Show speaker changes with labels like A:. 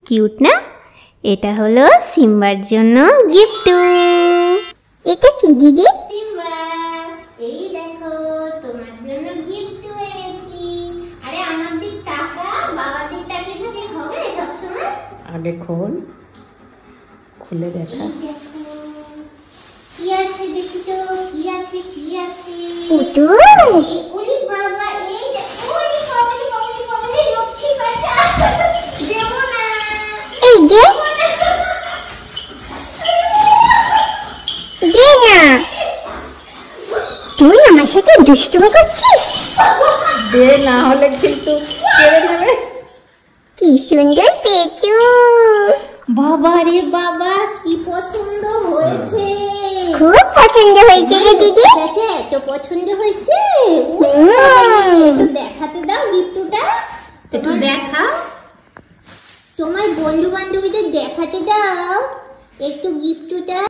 A: Cute না? এটা হলো সিম্বার জন্য গিফট।
B: এটা কি দিদি?
A: সিম্বা, এই দেখো তোমার জন্য গিফট এনেছি। আরে আমার দিক তাকা, বাবার দিক তাকিয়ে থাকলে হবে সব সময়?
C: আগে খোল, খুলে দেখা।
A: দেখো কি আছে, দেখি তো কি আছে কি আছে।
B: পুতুল?
A: ওলি বাবা, এই ওলি বাবালি বাবালি বাবালি লক্ষ্মী বাচ্চা দেবো না।
B: এই যে দে না, তুই আমার সাথে দুষ্টুমি করছিস?
C: দে, না হলে কিন্তু কেড়ে নেবে।
B: কি সুন্দর পেঁচু,
A: বাবা রে বাবা, কি পছন্দ হয়েছে।
B: খুব পছন্দ হয়েছে রে দিদি।
A: আচ্ছা, এত পছন্দ হয়েছে? একটু দেখাতে দাও গিফটটা।
C: একটু দেখা।
A: তোমার বন্ধু বান্ধবীদের দেখাতে দাও একটু গিফটটা।